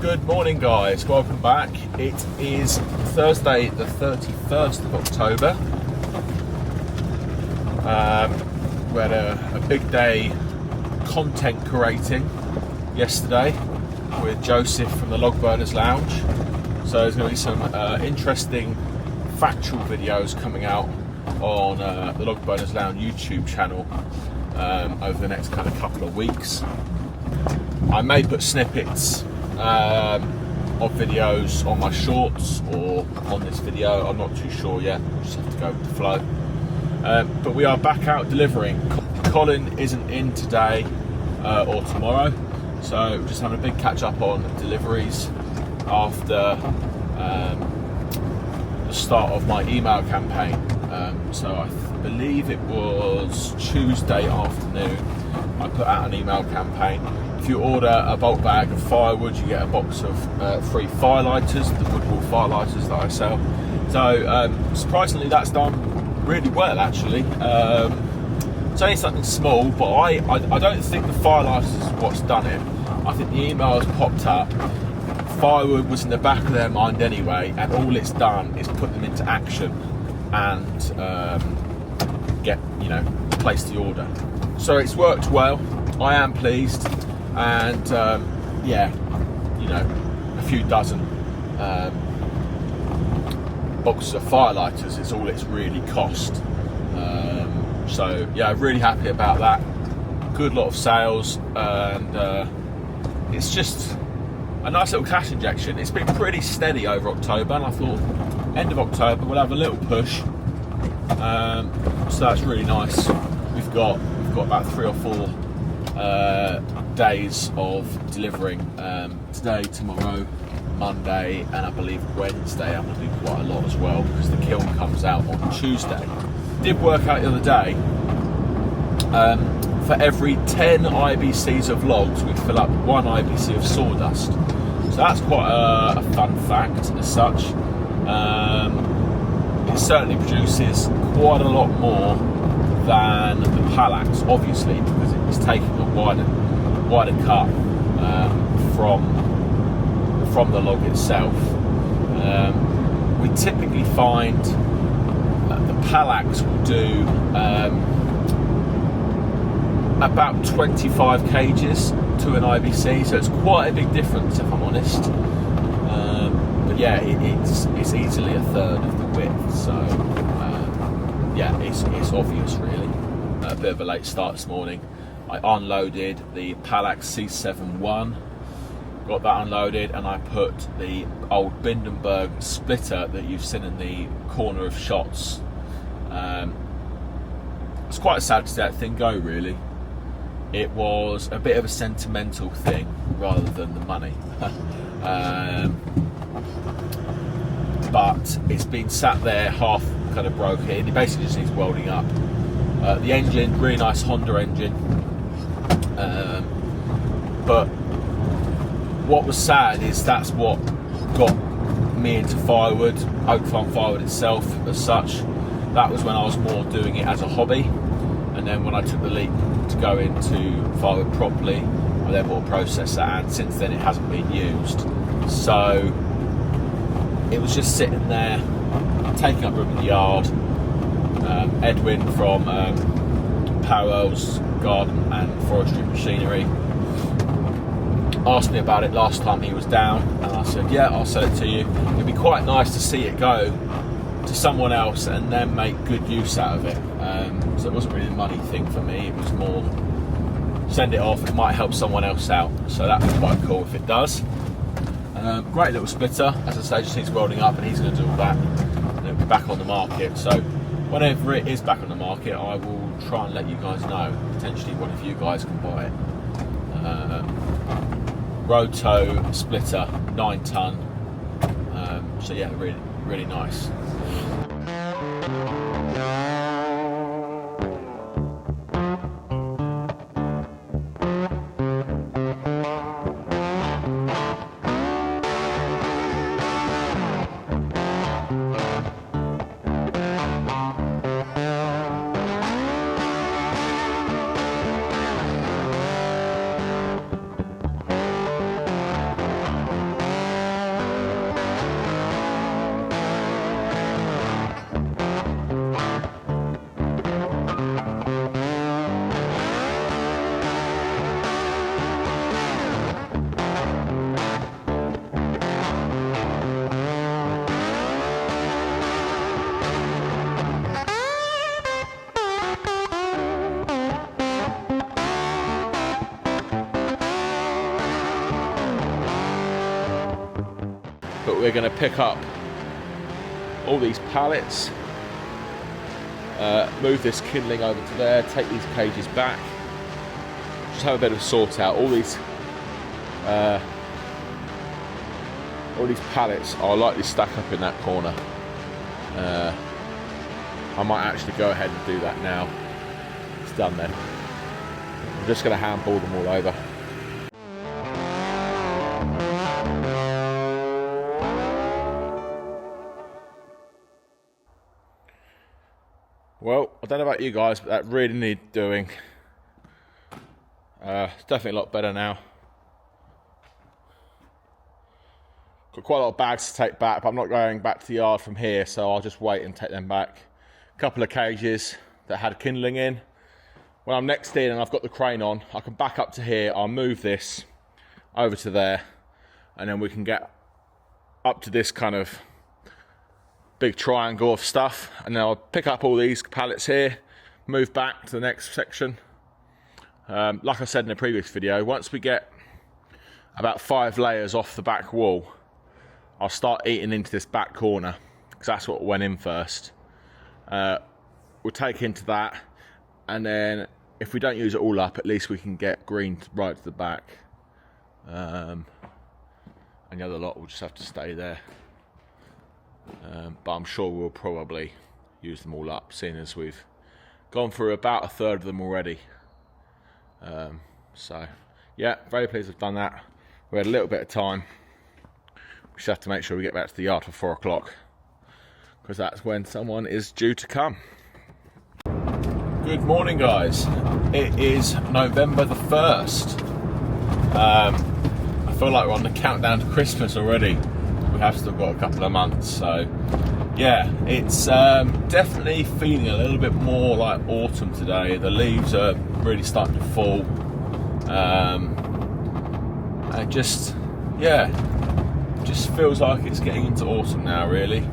Good morning, guys. Welcome back. It is Thursday the 31st of October. We had a big day content creating yesterday with Joseph from the Log Burners Lounge. So there's going to be some interesting factual videos coming out on the Log Burners Lounge YouTube channel over the next kind of couple of weeks. I may put snippets of videos on my shorts or on this video. I'm not too sure yet. We'll just have to go with the flow. But we are back out delivering. Colin isn't in today or tomorrow, so we're just having a big catch up on deliveries after the start of my email campaign. So I believe it was Tuesday afternoon I put out an email campaign. If you order a bulk bag of firewood, you get a box of free firelighters, the woodwall firelighters that I sell. So surprisingly, that's done really well actually. It's only something small, but I don't think the firelighters is what's done it. I think the email has popped up. Firewood was in the back of their mind anyway, and all it's done is put them into action and place the order. So it's worked well. I am pleased. And a few dozen boxes of firelighters is all it's really cost. So yeah, really happy about that. Good lot of sales, and it's just a nice little cash injection. It's been pretty steady over October, and I thought end of October we'll have a little push. So that's really nice. We've got about 3 or 4 days of delivering today, tomorrow, Monday, and I believe Wednesday. I'm going to do quite a lot as well because the kiln comes out on Tuesday. Did work out the other day, for every 10 IBCs of logs we fill up 1 IBC of sawdust. So that's quite a fun fact as such. It certainly produces quite a lot more than the pallets, obviously, because it's taking a wider cut from the log itself. We typically find the pallets will do about 25 kgs to an IBC, so it's quite a big difference if I'm honest. But yeah, it's easily a third of the width, so yeah, it's obvious really. A bit of a late start this morning. I unloaded the Palax C71, got that unloaded, and I put the old Bindenberg splitter that you've seen in the corner of shots. It's quite sad to see that thing go really. It was a bit of a sentimental thing rather than the money. But it's been sat there half kind of broken. It basically just needs welding up. The engine, really nice Honda engine. But what was sad is that's what got me into firewood, Oak Farm Firewood itself as such. That was when I was more doing it as a hobby, and then when I took the leap to go into firewood properly, I then bought a processor, and since then it hasn't been used. So it was just sitting there, taking up room in the yard. Edwin from Parallels Garden and Forestry Machinery asked me about it last time he was down, and I said, yeah, I'll sell it to you. It'd be quite nice to see it go to someone else and then make good use out of it. So it wasn't really a money thing for me, it was more send it off, it might help someone else out. So that'd be quite cool if it does. Great little splitter, as I say, just needs welding up, and he's going to do all that, and it'll be back on the market. So whenever it is back on the market, I will try and let you guys know. Potentially one of you guys can buy it. Roto splitter, 9 ton. So yeah, really, really nice. we're going to pick up all these pallets, move this kindling over to there, take these cages back, just have a bit of sort out. All these pallets are likely stuck up in that corner. I might actually go ahead and do that now. It's done then. I'm just going to handball them all over. Well, I don't know about you guys, but that really needs doing. It's definitely a lot better now. Got quite a lot of bags to take back, but I'm not going back to the yard from here, so I'll just wait and take them back. A couple of cages that had kindling in. When I'm next in and I've got the crane on, I can back up to here, I'll move this over to there, and then we can get up to this kind of big triangle of stuff, and then I'll pick up all these pallets here, move back to the next section. Like I said in the previous video, once we get about 5 layers off the back wall, I'll start eating into this back corner, because that's what went in first. We'll take into that, and then if we don't use it all up, at least we can get green right to the back. And the other lot will just have to stay there. But I'm sure we'll probably use them all up, seeing as we've gone through about a third of them already. So yeah, very pleased we've done that. We had a little bit of time. We just have to make sure we get back to the yard for 4 o'clock, because that's when someone is due to come. Good morning, guys. It is November the 1st. I feel like we're on the countdown to Christmas already. We have still got a couple of months, so yeah, it's definitely feeling a little bit more like autumn today. The leaves are really starting to fall, and just feels like it's getting into autumn now, really.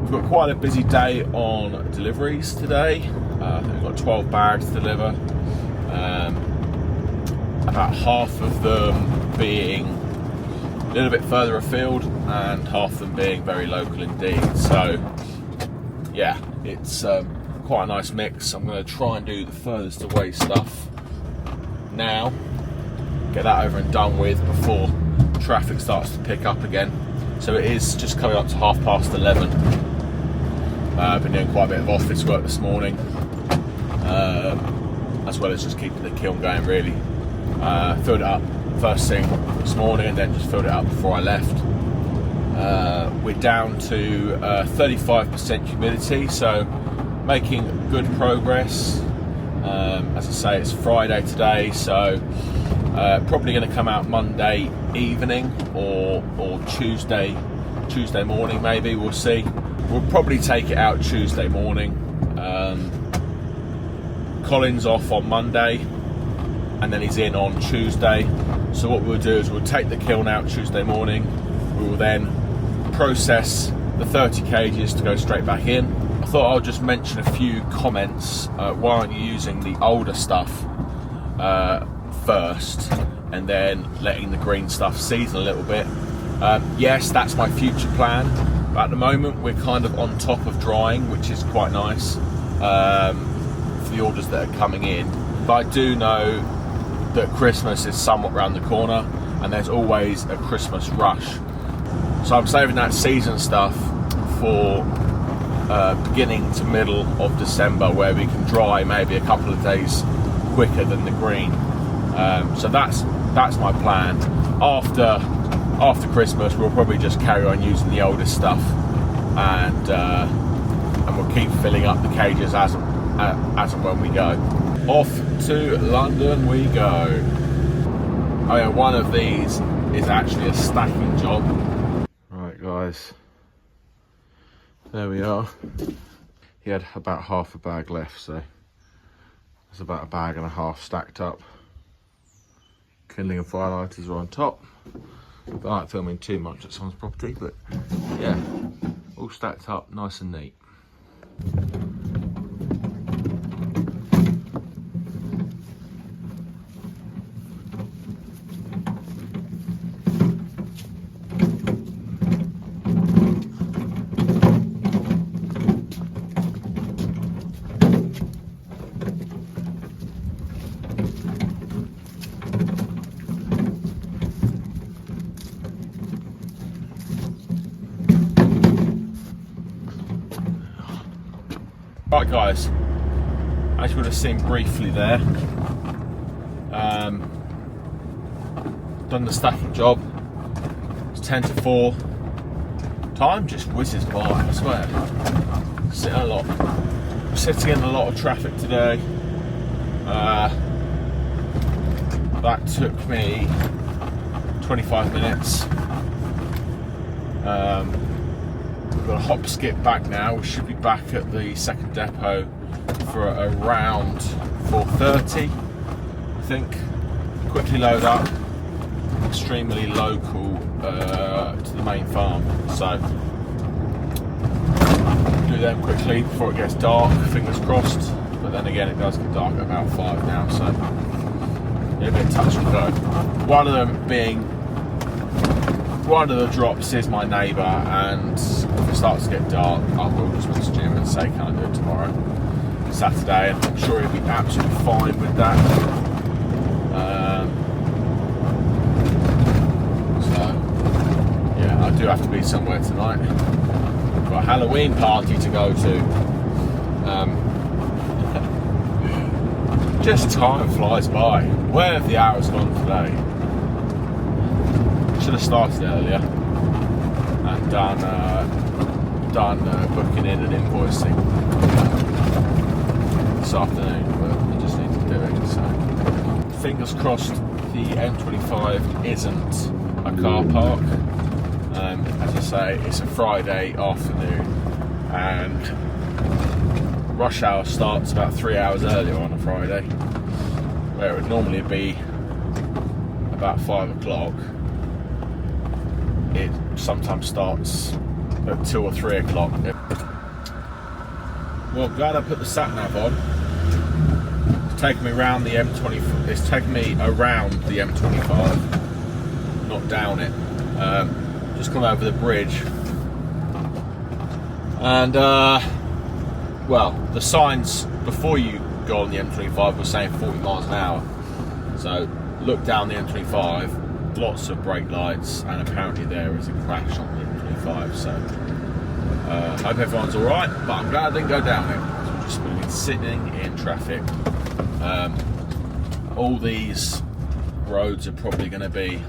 We've got quite a busy day on deliveries today. I think we've got 12 bags to deliver, about half of them being a little bit further afield and half of them being very local indeed. So yeah, it's quite a nice mix. I'm going to try and do the furthest away stuff now, get that over and done with before traffic starts to pick up again. So it is just coming up to 11:30. I've been doing quite a bit of office work this morning, as well as just keeping the kiln going, really. Filled it up first thing this morning and then just filled it up before I left. We're down to 35% humidity, so making good progress. As I say, it's Friday today, so probably going to come out Monday evening or Tuesday morning, maybe. We'll see. We'll probably take it out Tuesday morning. Colin's off on Monday, and then he's in on Tuesday. So what we'll do is we'll take the kiln out Tuesday morning. We will then process the 30 cages to go straight back in. I thought I'll just mention a few comments. Why aren't you using the older stuff first and then letting the green stuff season a little bit? Yes, that's my future plan. But at the moment we're kind of on top of drying, which is quite nice for the orders that are coming in. But I do know that Christmas is somewhat around the corner and there's always a Christmas rush. So I'm saving that season stuff for beginning to middle of December, where we can dry maybe a couple of days quicker than the green. So that's my plan. After Christmas, we'll probably just carry on using the older stuff, and we'll keep filling up the cages as and when we go. Off to London we go. Oh yeah, one of these is actually a stacking job. Right guys, there we are. He had about half a bag left, so there's about a bag and a half stacked up. Kindling and firelighters are on top. I don't like filming too much at someone's property, but yeah, all stacked up nice and neat. Right guys, as you would have seen briefly there, done the stacking job. It's 10 to 4. Time just whizzes by, I swear. Sitting in a lot of traffic today. That took me 25 minutes. We've got a hop skip back now. We should be back at the second depot for around 4:30, I think. Quickly load up. Extremely local to the main farm, so do them quickly before it gets dark. Fingers crossed. But then again, it does get dark at about 5 now, so yeah, a bit touch and go. One of the drops is my neighbour, and if it starts to get dark, I will just message him and say, can I do it tomorrow, Saturday? And I'm sure he'll be absolutely fine with that. So, yeah, I do have to be somewhere tonight. I've got a Halloween party to go to. Just time flies by. Where have the hours gone today? Should have started earlier and done booking in and invoicing this afternoon, but I just need to do it. So fingers crossed the M25 isn't a car park. As I say, it's a Friday afternoon and rush hour starts about 3 hours earlier on a Friday, where it would normally be about 5 o'clock. It sometimes starts at 2 or 3 o'clock. Well, glad I put the sat nav on. It's taken me around the M25. It's taken me around the M25, not down it. Just come over the bridge, and well, the signs before you go on the M25 were saying 40 miles an hour. So look down the M25, lots of brake lights, and apparently there is a crash on the M25. So hope everyone's all right, but I'm glad I didn't go down it. I'm just been sitting in traffic. All these roads are probably going to be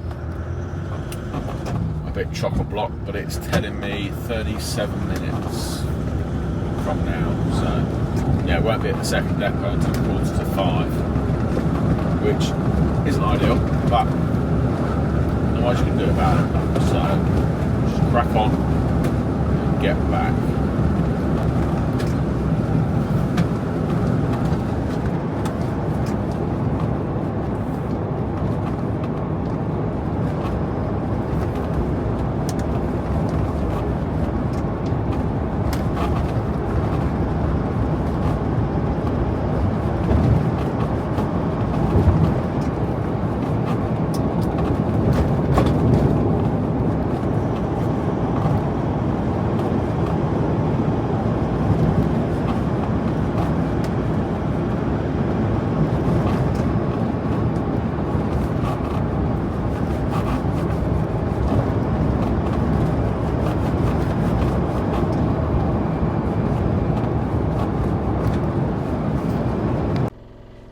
a bit chock-a-block, but it's telling me 37 minutes from now, so yeah, won't be at the second depot until 4:45, which isn't ideal, but not much you can do about it. So just crack on and get back.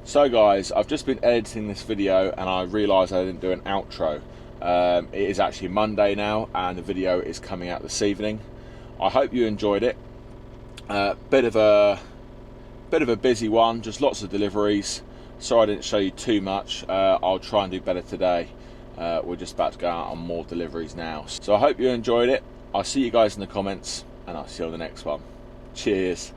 So guys, I've just been editing this video and I realised I didn't do an outro. It is actually Monday now and the video is coming out this evening. I hope you enjoyed it. Bit of a busy one, just lots of deliveries. Sorry I didn't show you too much. I'll try and do better today. We're just about to go out on more deliveries now. So I hope you enjoyed it. I'll see you guys in the comments and I'll see you on the next one. Cheers.